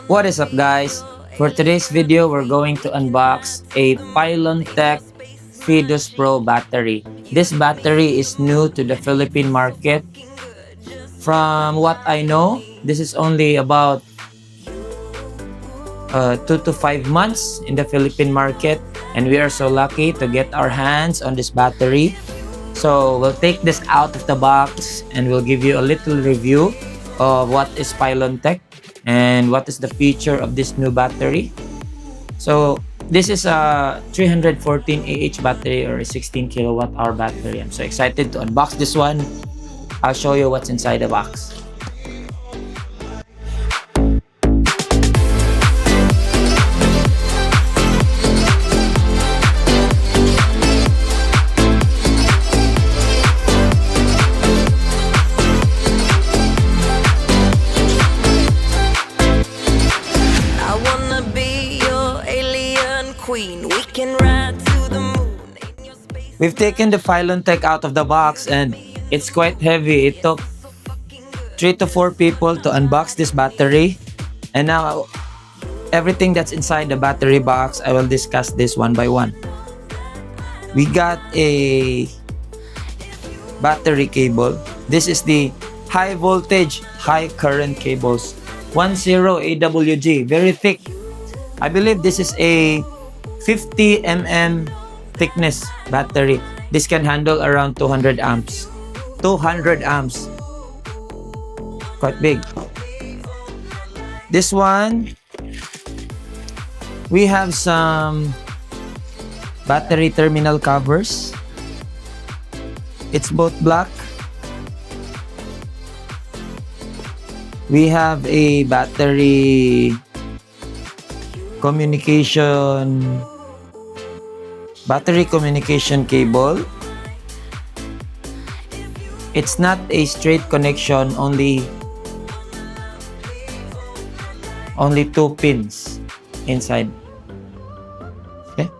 What is up, guys? For today's video, we're going to unbox a Pylontech Fidus Pro battery. This battery is new to the Philippine market. From what I know, this is only about 2 to 5 months in the Philippine market, and we are so lucky to get our hands on this battery. So we'll take this out of the box and we'll give you a little review of what is Pylontech and what is the feature of this new battery. So this is a 314 AH battery or a 16 kilowatt hour battery. I'm so excited to unbox this one. I'll show you what's inside the box. We've taken the Pylontech out of the box and it's quite heavy. It took 3 to 4 people to unbox this battery, and now everything that's inside the battery box, I will discuss this one by one. We got a battery cable. This is the high voltage, high current cables. 10 AWG, very thick. I believe this is a 50 mm thickness battery. This can handle around 200 amps. 200 amps. Quite big. This one, we have some battery terminal covers. It's both black. We have a battery communication cable. It's not a straight connection, only 2 pins inside. Okay.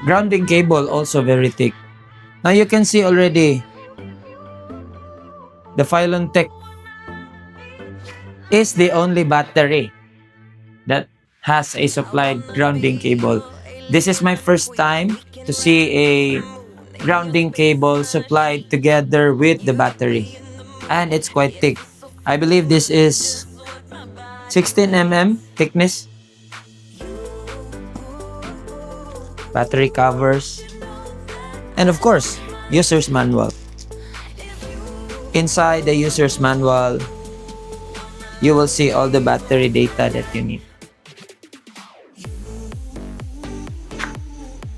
Grounding cable, also very thick. Now you can see already the Pylontech is the only battery that has a supplied grounding cable. This is my first time to see a grounding cable supplied together with the battery, and it's quite thick. I believe this is 16 mm thickness. Battery covers, and of course, user's manual. Inside the user's manual, you will see all the battery data that you need.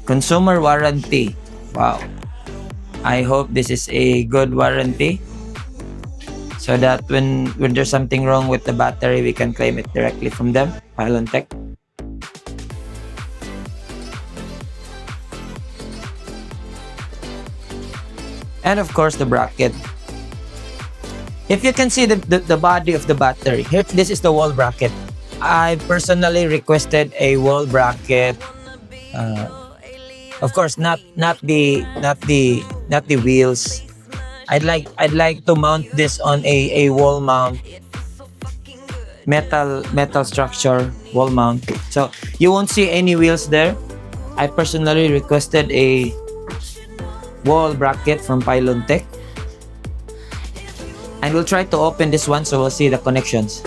Consumer warranty. Wow. I hope this is a good warranty, so that when there's something wrong with the battery, we can claim it directly from them, Pylontech. And of course, the bracket. If you can see the body of the battery, here, this is the wall bracket. I personally requested a wall bracket. Of course, not the wheels. I'd like to mount this on a wall mount, metal structure wall mount. So you won't see any wheels there. I personally requested a wall bracket from Pylontech, and we'll try to open this one so we'll see the connections.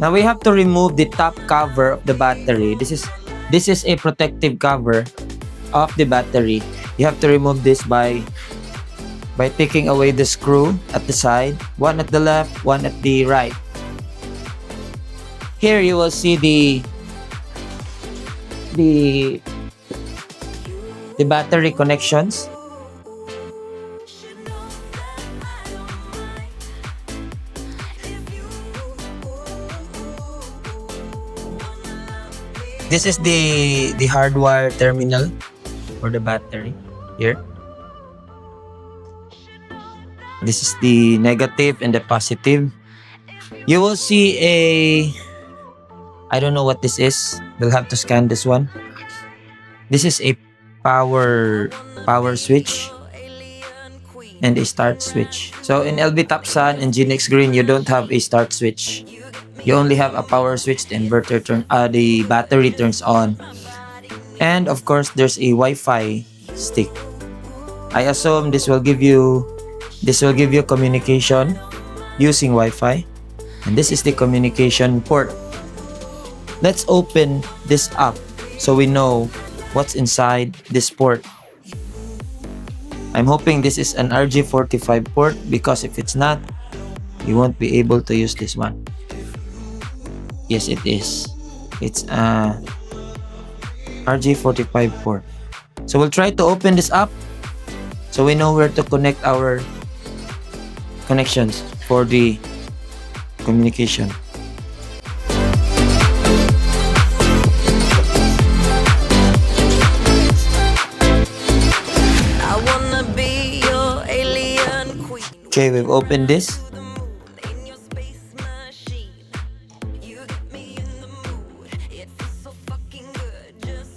Now we have to remove the top cover of the battery. This is a protective cover of the battery. You have to remove this by taking away the screw at the side, one at the left, one at the right. Here you will see the battery connections. This is the hardwire terminal for the battery here. This is the negative and the positive. You will see I don't know what this is. We'll have to scan this one. This is a power switch and a start switch. So in LB Tapsan and Genix Green, you don't have a start switch. You only have a power switch. The battery turns on. And of course, there's a Wi-Fi stick. I assume this will give you communication using Wi-Fi. And this is the communication port. Let's open this up so we know what's inside this port. I'm hoping this is an RJ45 port, because if it's not, you won't be able to use this one. Yes, it is. It's a RJ45 port. So we'll try to open this up so we know where to connect our connections for the communication. Okay, we've opened this.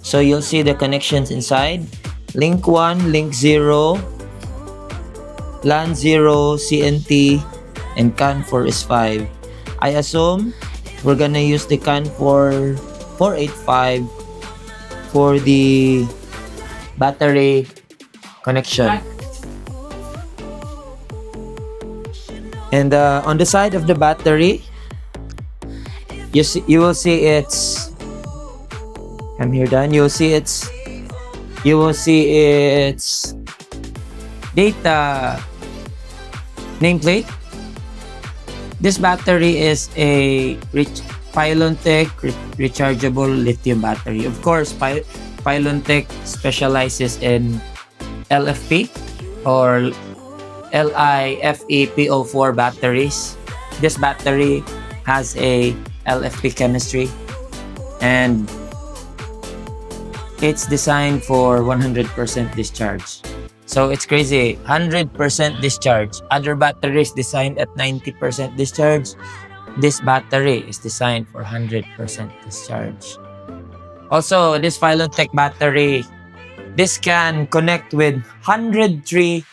So you'll see the connections inside. Link 1, link 0, LAN 0, CNT, and CAN 4 is 5. I assume we're gonna use the CAN 485 for the battery connection. And on the side of the battery, you will see its. I'm here done. You will see its data nameplate. This battery is a Pylontech rechargeable lithium battery. Of course, Pylontech specializes in LFP or LiFePO4 batteries. This battery has a LFP chemistry, and it's designed for 100% discharge. So it's crazy, 100% discharge. Other batteries designed at 90% discharge. This battery is designed for 100% discharge. Also, this Pylontech battery, this can connect with 103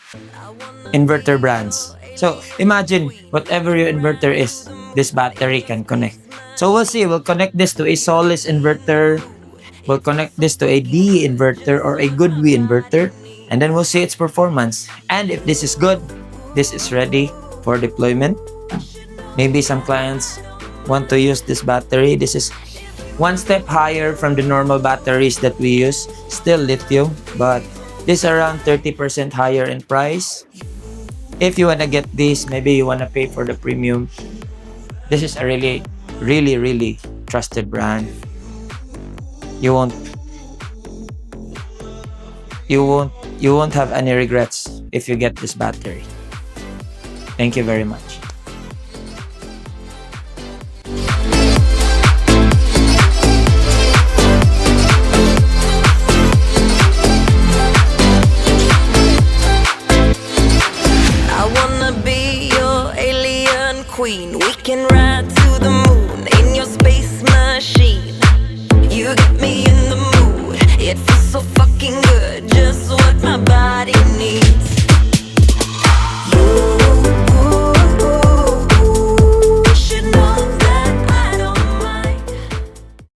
inverter brands. So imagine whatever your inverter is, this battery can connect. So we'll see, we'll connect this to a Solis inverter, we'll connect this to a D inverter or a good V inverter, and then we'll see its performance. And if this is good, this is ready for deployment. Maybe some clients want to use this battery. This is one step higher from the normal batteries that we use, still lithium, but this is around 30% higher in price. If you want to get this, maybe you want to pay for the premium. This is a really, really, really trusted brand. You won't have any regrets if you get this battery. Thank you very much.